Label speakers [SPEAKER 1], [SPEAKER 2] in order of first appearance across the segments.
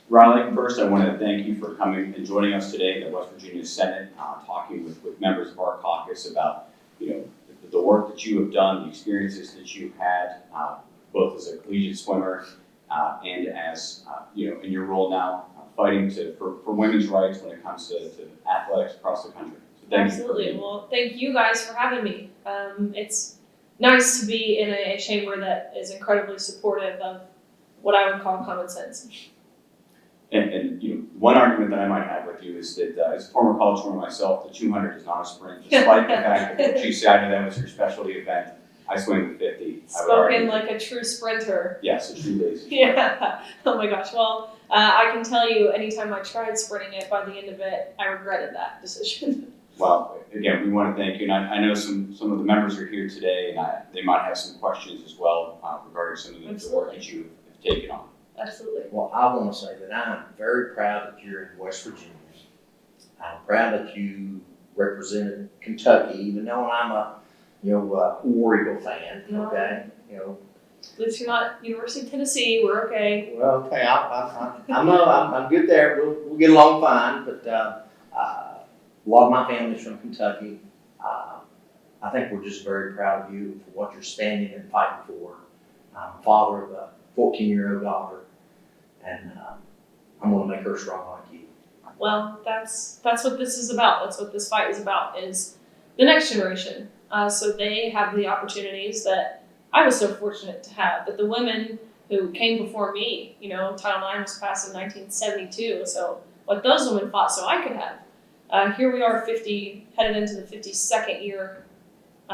[SPEAKER 1] Riley, first I want to thank you for coming and joining us today at West Virginia Senate, talking with members of our caucus about, the work that you have done, the experiences that you've had, both as a collegiate swimmer and as, in your role now, fighting for women's rights when it comes to athletics across the country. So thank
[SPEAKER 2] Absolutely.
[SPEAKER 1] you.
[SPEAKER 2] Well, thank you guys for having me. It's nice to be in a chamber that is incredibly supportive of what I would call common sense.
[SPEAKER 1] And one argument that I might have with you is that as a former college swimmer myself, the 200 is not a sprint, despite the fact that GC, I know that was your specialty event. I swim the 50.
[SPEAKER 2] Spoken like a true sprinter.
[SPEAKER 1] Yes, a true lazy.
[SPEAKER 2] Yeah. Oh my gosh. Well, I can tell you, anytime I tried sprinting it, by the end of it, I regretted that decision.
[SPEAKER 1] Well, again, we want to thank you, and I know some of the members are here today, and they might have some questions as well regarding some of the work that you have taken on.
[SPEAKER 2] Absolutely.
[SPEAKER 3] Well, I want to say that I'm very proud that you're in West Virginia. I'm proud that you represented Kentucky, even though I'm a War Eagle fan. Okay,
[SPEAKER 2] At least you're not University of Tennessee. We're okay.
[SPEAKER 3] Well, okay, I'm good there. We'll get along fine. But a lot of my family's from Kentucky. I think we're just very proud of you for what you're standing and fighting for. I'm a father of a 14-year-old daughter, and I'm going to make her strong like you.
[SPEAKER 2] Well, that's what this is about. That's what this fight is about, is the next generation. So they have the opportunities that I was so fortunate to have. But the women who came before me, Title IX was passed in 1972. So what those women fought so I could have. Here we are headed into the 52nd year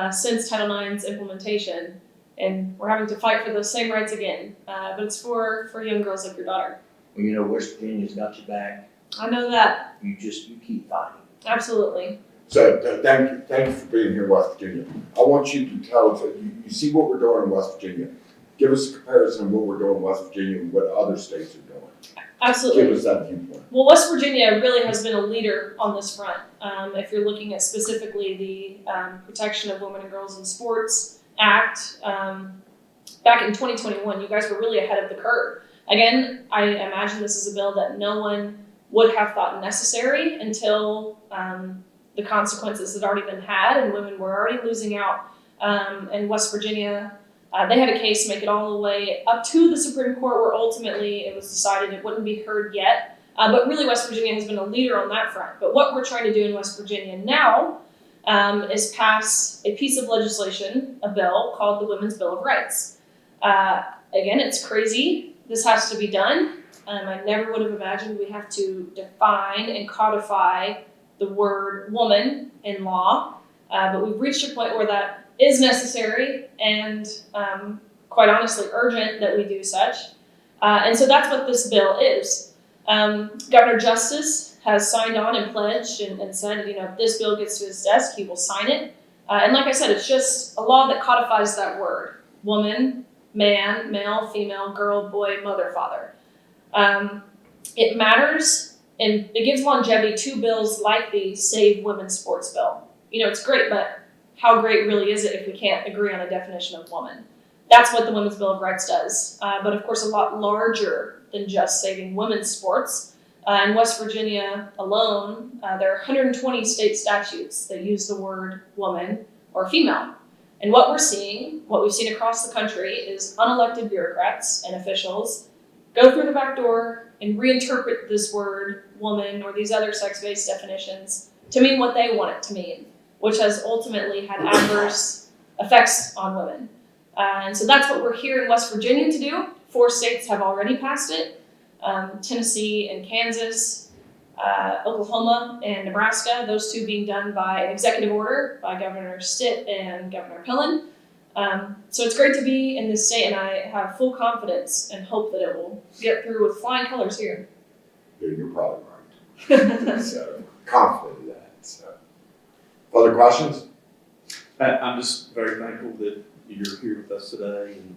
[SPEAKER 2] since Title IX's implementation. And we're having to fight for those same rights again. But it's for young girls like your daughter.
[SPEAKER 3] Well, West Virginia's got your back.
[SPEAKER 2] I know that.
[SPEAKER 3] You keep fighting.
[SPEAKER 2] Absolutely.
[SPEAKER 4] So thank you for being here, West Virginia. I want you to tell us, you see what we're doing in West Virginia. Give us a comparison of what we're doing in West Virginia and what other states are doing.
[SPEAKER 2] Absolutely.
[SPEAKER 4] Give us that viewpoint.
[SPEAKER 2] Well, West Virginia really has been a leader on this front. If you're looking at specifically the Protection of Women and Girls in Sports Act, back in 2021, you guys were really ahead of the curve. Again, I imagine this is a bill that no one would have thought necessary until the consequences had already been had and women were already losing out. In West Virginia, they had a case make it all the way up to the Supreme Court, where ultimately it was decided it wouldn't be heard yet. But really, West Virginia has been a leader on that front. But what we're trying to do in West Virginia now is pass a piece of legislation, a bill called the Women's Bill of Rights. Again, it's crazy. This has to be done. I never would have imagined we have to define and codify the word woman in law. But we've reached a point where that is necessary and, quite honestly, urgent that we do such. And so that's what this bill is. Governor Justice has signed on and pledged and said, if this bill gets to his desk, he will sign it. And like I said, it's just a law that codifies that word: woman, man, male, female, girl, boy, mother, father. It matters, and it gives longevity to bills like the Save Women's Sports bill. It's great, but how great really is it if we can't agree on a definition of woman? That's what the Women's Bill of Rights does. But of course, a lot larger than just saving women's sports. In West Virginia alone, there are 120 state statutes that use the word woman or female. And what we've seen across the country, is unelected bureaucrats and officials go through the back door and reinterpret this word woman or these other sex-based definitions to mean what they want it to mean, which has ultimately had adverse effects on women. And so that's what we're here in West Virginia to do. 4 states have already passed it: Tennessee and Kansas, Oklahoma and Nebraska, those 2 being done by an executive order by Governor Stitt and Governor Pillen. So it's great to be in this state, and I have full confidence and hope that it will get through with flying colors here.
[SPEAKER 4] You're probably right. So confident in that. So, other questions?
[SPEAKER 5] I'm just very thankful that you're here with us today, and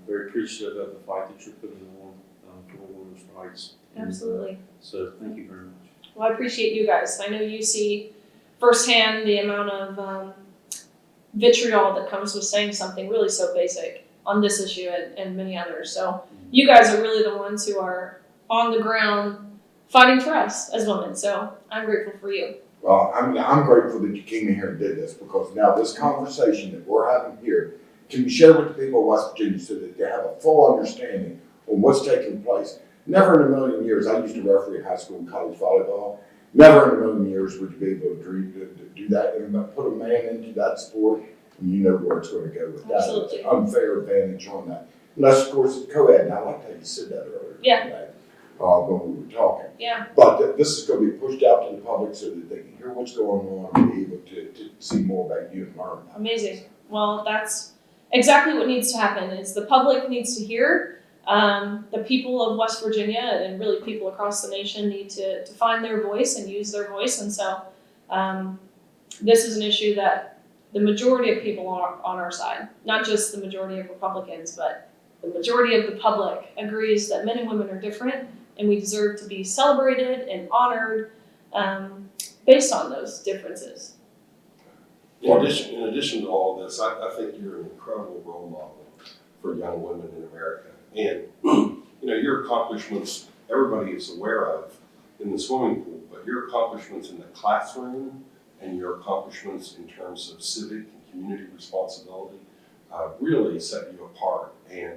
[SPEAKER 5] very appreciative of the fight that you're putting on for women's rights.
[SPEAKER 2] Absolutely.
[SPEAKER 5] So thank you very much.
[SPEAKER 2] Well, I appreciate you guys. I know you see firsthand the amount of vitriol that comes with saying something really so basic on this issue and many others. So you guys are really the ones who are on the ground fighting for us as women. So I'm grateful for you.
[SPEAKER 4] Well, I'm grateful that you came in here and did this, because now this conversation that we're having here can be shared with the people of West Virginia so that they have a full understanding on what's taking place. Never in a million years, I used to referee high school and college volleyball. Never in a million years would you be able to do that and put a man into that sport, and you know where it's going to go with that.
[SPEAKER 2] Absolutely.
[SPEAKER 4] It's an unfair advantage on that. Unless, of course, it's co-ed, and I like how you said that earlier.
[SPEAKER 2] Yeah.
[SPEAKER 4] Today, when we were talking.
[SPEAKER 2] Yeah.
[SPEAKER 4] But this is going to be pushed out to the public so that they can hear what's going on and be able to see more about you and learn about it.
[SPEAKER 2] Amazing. Well, that's exactly what needs to happen. Is the public needs to hear. The people of West Virginia and really people across the nation need to find their voice and use their voice. And so this is an issue that the majority of people are on our side, not just the majority of Republicans, but the majority of the public agrees that men and women are different and we deserve to be celebrated and honored based on those differences.
[SPEAKER 6] In addition to all of this, I think you're an incredible role model for young women in America. And, your accomplishments, everybody is aware of in the swimming pool, but your accomplishments in the classroom and your accomplishments in terms of civic and community responsibility really set you apart, and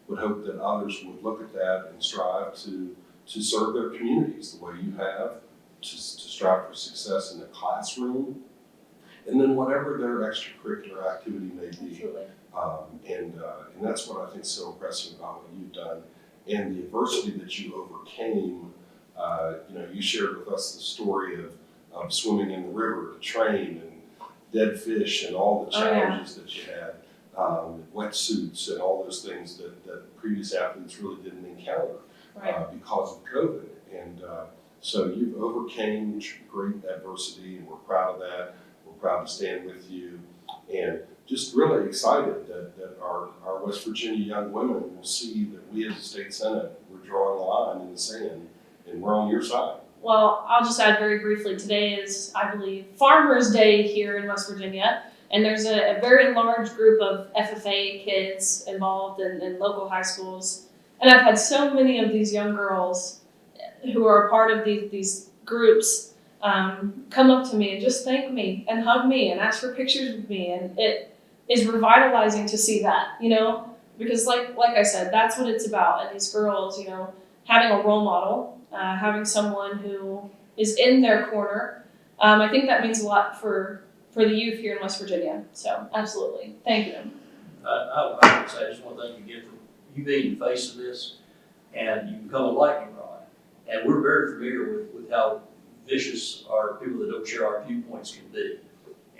[SPEAKER 6] would hope that others would look at that and strive to serve their communities the way you have, to strive for success in the classroom, and then whatever their extracurricular activity may be.
[SPEAKER 2] Absolutely.
[SPEAKER 6] And that's what I think is so impressive about what you've done, and the adversity that you overcame. You shared with us the story of swimming in the river to train, and dead fish, and all the challenges that you had, wetsuits, and all those things that previous athletes really didn't encounter because of COVID. And so you've overcame great adversity, and we're proud of that. We're proud to stand with you, and just really excited that our West Virginia young women will see that we as a state Senate, we're drawing a line in the sand, and we're on your side.
[SPEAKER 2] Well, I'll just add very briefly, today is, I believe, Farmers Day here in West Virginia, and there's a very large group of FFA kids involved in local high schools. And I've had so many of these young girls who are a part of these groups come up to me and just thank me and hug me and ask for pictures with me, and it is revitalizing to see that, because like I said, that's what it's about. And these girls, having a role model, having someone who is in their corner, I think that means a lot for the youth here in West Virginia. So absolutely, thank you.
[SPEAKER 7] I would say I just want to thank you again for you being the face of this, and you become a lightning rod. And we're very familiar with how vicious our people that don't share our viewpoints can be.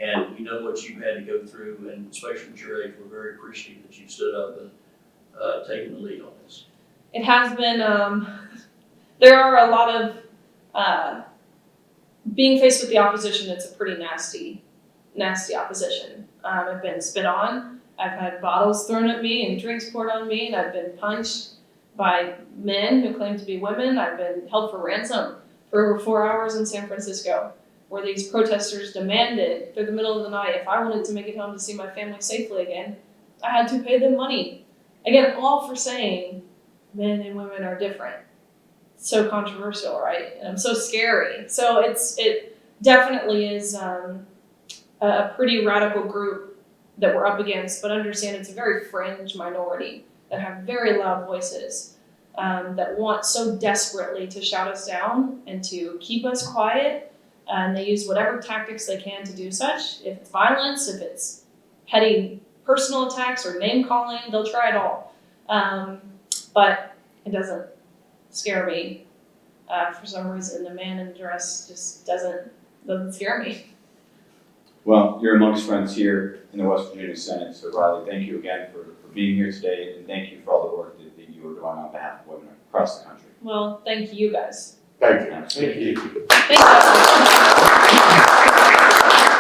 [SPEAKER 7] And we know what you've had to go through, and especially at your age, we're very appreciative that you stood up and taken the lead on this.
[SPEAKER 2] It has been, there are a lot of, being faced with the opposition, it's a pretty nasty opposition. I've been spit on, I've had bottles thrown at me and drinks poured on me, and I've been punched by men who claim to be women. I've been held for ransom for over 4 hours in San Francisco, where these protesters demanded through the middle of the night, if I wanted to make it home to see my family safely again, I had to pay them money. Again, all for saying men and women are different. So controversial, right? And so scary. So it definitely is a pretty radical group that we're up against, but understand it's a very fringe minority that have very loud voices that want so desperately to shout us down and to keep us quiet. And they use whatever tactics they can to do such. If it's violence, if it's petty personal attacks or name calling, they'll try it all. But it doesn't scare me. For some reason, the man in the dress just doesn't scare me.
[SPEAKER 1] Well, you're amongst friends here in the West Virginia Senate, so Riley, thank you again for being here today, and thank you for all the work that you are doing on behalf of women across the country.
[SPEAKER 2] Well, thank you guys.
[SPEAKER 4] Thank you.
[SPEAKER 1] Absolutely.
[SPEAKER 2] Thank you.